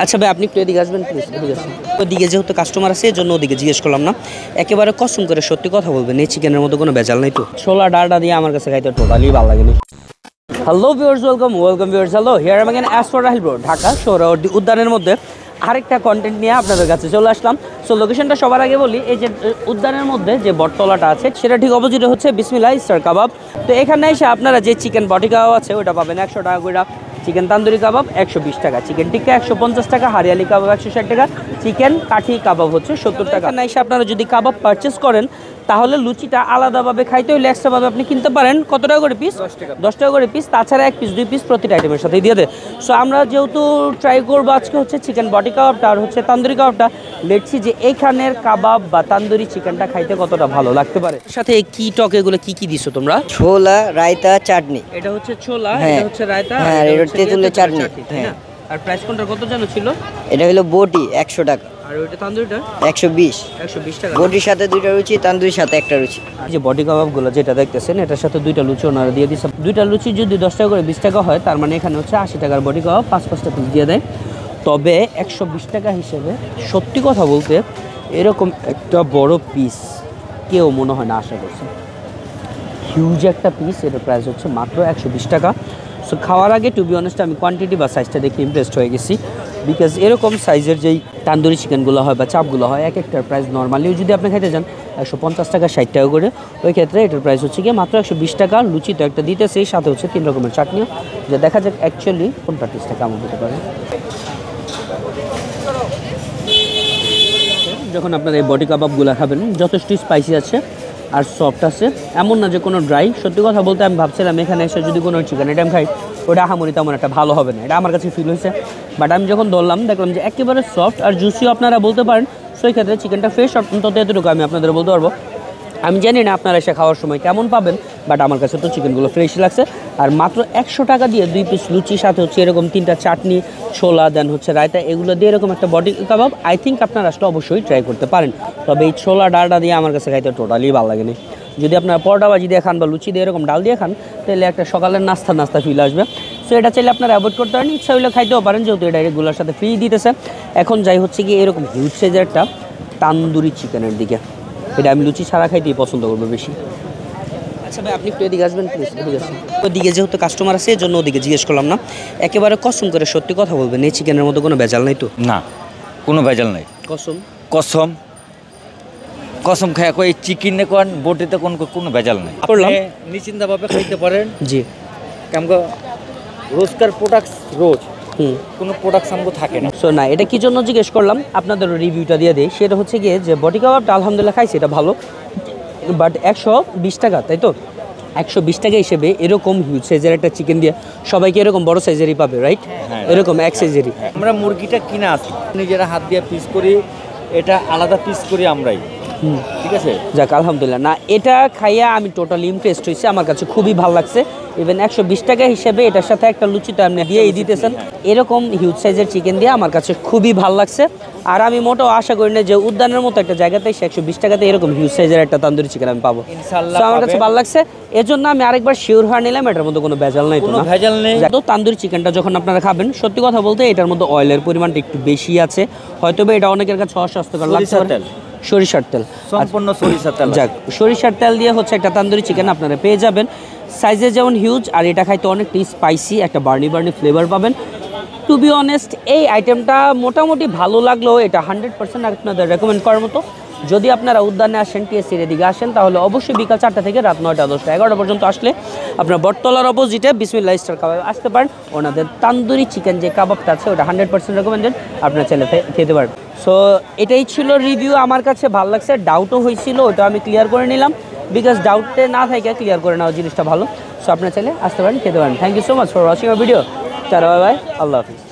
আচ্ছা ভাই, আপনি একটু এদিকে আসবেন প্লিজ। ঠিক আছে, ওদিকে যেহেতু কাস্টমার আছে, এই জন্য ওদিকে জিজ্ঞেস করলাম না। একেবারে কসম করে সত্যি কথা বলবেন, এই চিকেনের মধ্যে কোনো ভেজাল নাই তো। ছোলা ডালটা দিয়ে আমার কাছে খাইতে টোটালি ভালো লাগেনি। Hello viewers, welcome viewers. Hello, here I am again as for Rahil bro, Dhaka Suhrawardy উদ্যানের মধ্যে আরেকটা কন্টেন্ট নিয়ে আপনাদের কাছে চলে আসলাম। সো লোকেশনটা সবার আগে বলি, এই যে উদ্যানের মধ্যে যে বটতলাটা আছে সেটা ঠিক অপোজিটে হচ্ছে বিসমিল্লাহ স্টার কাবাব। তো এখানে এসে আপনারা যে চিকেন বটি কাবাব আছে ওটা পাবেন 100 টাকা করে, চিকেন তান্দুরি কাবাব 120 টাকা, চিকেন টিক্কা 150 টাকা, হারিয়ালি কাবাব 160 টাকা, চিকেন কাঠি কাবাব হচ্ছে 70 টাকা। এখানে এসে আপনারা যদি কাবাব পারচেস করেন তাহলে লুচিটা আলাদাভাবে খাইতে হলে এক্সট্রাভাবে আপনি কিনতে পারেন। কত টাকা করে পিস? 10 টাকা করে পিস। তাছাড়া 1 পিস 2 পিস প্রতিটা আইটেমের সাথে দিয়ে দেয়। সো আমরা যেহেতু ট্রাই করবো আজকে হচ্ছে চিকেন বটি কাবাবটা আর হচ্ছে তান্দুরি কাবাবটা, লেটছি যে এইখানের কাবাব বা তান্দুরি চিকেনটা খাইতে কতটা ভালো লাগতে পারে। সাথে কি টক এগুলো কি কি দিছো তোমরা? ছোলা, রায়তা, চাটনি। এটা হচ্ছে ছোলা, হ্যাঁ, এটা হচ্ছে রায়তা, হ্যাঁ, এটা এটা হচ্ছে তেঁতুলের চাটনি। হ্যাঁ। আর প্রাইস কোনটা কত জানো ছিল? এটা হলো বটি 100 টাকা, আর ওইটা তান্দুরিটা 120 টাকা। বটির সাথে 2টা রুচি, তান্দুরির সাথে 1টা রুচি। আর যে বডি কাবাবগুলো যেটা দেখতেছেন এটার সাথে 2টা লুচি ওনারা দিয়ে দিচ্ছে। 2টা লুচি যদি 10 টাকা করে 20 টাকা হয়, তার মানে এখানে হচ্ছে 80 টাকার বডি কাবাব 5-5টা পিস দিয়ে দেয়। তবে 120 টাকা হিসেবে সত্যি কথা বলতে এরকম একটা বড় পিস কেউ মনে হয় না আশা করছে। হিউজ একটা পিস, এটার প্রাইস হচ্ছে মাত্র 120 টাকা। সো খাওয়ার আগে টু বি অনেস্ট আমি কোয়ান্টিটি বা সাইজটা দেখে ইমপ্রেসড হয়ে গেছি, বিকজ এরকম সাইজের যেই তান্দুরি চিকেনগুলো হয় বা চাপগুলো হয় এক একটার প্রাইস নর্মালিও যদি আপনি খেতে যান 150 টাকা 60 টাকা করে, ওই ক্ষেত্রে এটার প্রাইস হচ্ছে গিয়ে মাত্র 120 টাকা। লুচি তো একটা দিতেছে, সাথে হচ্ছে 3 রকমের চাটনিও, যে দেখা যাক অ্যাকচুয়ালি কোনটা টেস্টটা কেমন হতে পারে। যখন আপনারা এই বডি কাবাবগুলো খাবেন যথেষ্ট স্পাইসি আছে আর সফট আছে, এমন না যে কোনো ড্রাই। সত্যি কথা বলতে আমি ভাবছিলাম এখানে এসে যদি কোনো চিকেন আইটেম খাই ওটা আহামরি তেমন একটা ভালো হবে না, এটা আমার কাছে ফিল হয়েছে। বাট আমি যখন ধরলাম দেখলাম যে একেবারে সফট আর জুসিও আপনারা বলতে পারেন। সো এই ক্ষেত্রে চিকেনটা ফ্রেশ, অন্তত এতটুকু আমি আপনাদের বলতে পারবো। আমি জানি না আপনারা এসে খাওয়ার সময় কেমন পাবেন, বাট আমার কাছে তো চিকেনগুলো ফ্রেশ লাগছে। আর মাত্র 100 টাকা দিয়ে 2 পিস লুচি, সাথে হচ্ছে এরকম 3টা চাটনি, ছোলা, দেন হচ্ছে রায়তা, এগুলো দিয়ে এরকম একটা বডি কাবাব আই থিঙ্ক আপনারা আসলে অবশ্যই ট্রাই করতে পারেন। তবে এই ছোলা ডালটা দিয়ে আমার কাছে খাইতে টোটালি ভালো লাগেনি। যদি আপনারা পরোটা ভাজি দিয়ে খান বা লুচি দিয়ে এরকম ডাল দিয়ে খান তাহলে একটা সকালের নাস্তা ফিল আসবে। সো এটা চাইলে আপনারা অ্যাভয়েড করতে পারেন, ইচ্ছা হইলে খাইতেও পারেন, যেহেতু এটা এগুলোর সাথে ফ্রি দিতেছে। এখন যাই হচ্ছে কি এরকম হিউজ সাইজের একটা তান্দুরি চিকেনের দিকে, এটা আমি লুচি ছাড়া খাইতেই পছন্দ করবো বেশি। আচ্ছা ভাই, আপনি একটু এদিকে আসবেন প্লিজ। ঠিক আছে, ওদিকে যেহেতু কাস্টমার আছে এই জন্য ওদিকে জিজ্ঞেস করলাম না। একেবারে কসম করে সত্যি কথা বলবেন, এই চিকেনের মধ্যে কোনো ভেজাল নাই তো? না, কোনো ভেজাল নাই। কসম কসম কসম খায় কই চিকেনে কোন বটিতে কোনো ভেজাল নাই। করলাম নিশ্চিন্তভাবে খাইতে পারেন। জি, আমগো রোজকার প্রোডাক্টস রোজ কোনো প্রোডাক্টস আমগো থাকে না। সো না, এটা কি জন্য জিজ্ঞেস করলাম আপনাদের রিভিউটা দিয়ে দিই। সেটা হচ্ছে গিয়ে যে বডি কাবাবটা আলহামদুলিল্লাহ খাইছি, এটা ভালো, বাট 120 টাকা, তাই তো 120 টাকা হিসেবে এরকম হিউজ সাইজের একটা চিকেন দিয়ে সবাইকে এরকম বড় সাইজেরই পাবে, রাইট? এরকম এক সাইজেরই আমরা মুরগিটা কিনে আসি, নিজেরা হাত দিয়ে পিস করি, এটা আলাদা পিস করি আমরাই। ঠিক আছে, যাক আলহামদুলিল্লাহ। না, এটা খাইয়া আমি টোটালি ইমপ্রেসড হয়েছি, আমার কাছে খুবই ভালো লাগছে। ইভেন 120 টাকা হিসেবে এটার সাথে একটা লুচি তো আপনি দিয়েই দিতেছেন, এরকম হিউজ সাইজের চিকেন দিয়ে আমার কাছে খুবই ভালো লাগছে। আর আমি মোটেও আশা করি না যে উদ্যানের মতো একটা জায়গাতে 120 টাকাতে এরকম হিউজ সাইজের একটা তান্দুরি চিকেন আমি পাবো। ইনশাআল্লাহ আমার কাছে ভালো লাগছে, এজন্য আমি আরেকবার শিওর হয়ে নিলাম এটার মধ্যে কোনো ভেজাল নাই। কোনো ভেজাল নেই। তো তান্দুরি চিকেনটা যখন আপনারা খাবেন, সত্যি কথা বলতে এটার মধ্যে অয়েলের পরিমাণটা একটু বেশি আছে, হয়তো এটা অনেকের কাছে অস্বাস্থ্যকর লাগতে পারে। সরিষার তেল, সম্পূর্ণ সরিষার তেল। যাক, সরিষার তেল দিয়ে হচ্ছে একটা তান্দুরি চিকেন আপনারা পেয়ে যাবেন। সাইজে যেমন হিউজ, আর এটা খাইতে অনেকটা স্পাইসি, একটা বার্নি ফ্লেভার পাবেন। টু বি অনেস্ট এই আইটেমটা মোটামুটি ভালো লাগলেও এটা 100% আপনাদের রেকমেন্ড করার মতো। যদি আপনারা উদ্যানে আসেন, টিএসসির এদিকে আসেন, তাহলে অবশ্যই বিকাল 4টা থেকে রাত 9টা 10টা 11টা পর্যন্ত আসলে আপনার বটতলার অপোজিটে বিসমিল্লাহ স্টার কাবাব আসতে পারেন। ওনাদের তান্দুরি চিকেন যে কাবাবটা আছে ওটা 100% রেকমেন্ডেড, আপনার ছেলে খেতে পারবেন। সো এটাই ছিল রিভিউ, আমার কাছে ভালো লাগছে। ডাউটও হয়েছিল, ওটা আমি ক্লিয়ার করে নিলাম, বিকজ ডাউটে না থাকে ক্লিয়ার করে নেওয়া জিনিসটা ভালো। সো আপনার ছেলে আসতে পারেন, খেতে পারেন। Thank you so much for watching our video. Tata, bye bye, আল্লাহ হাফিজ।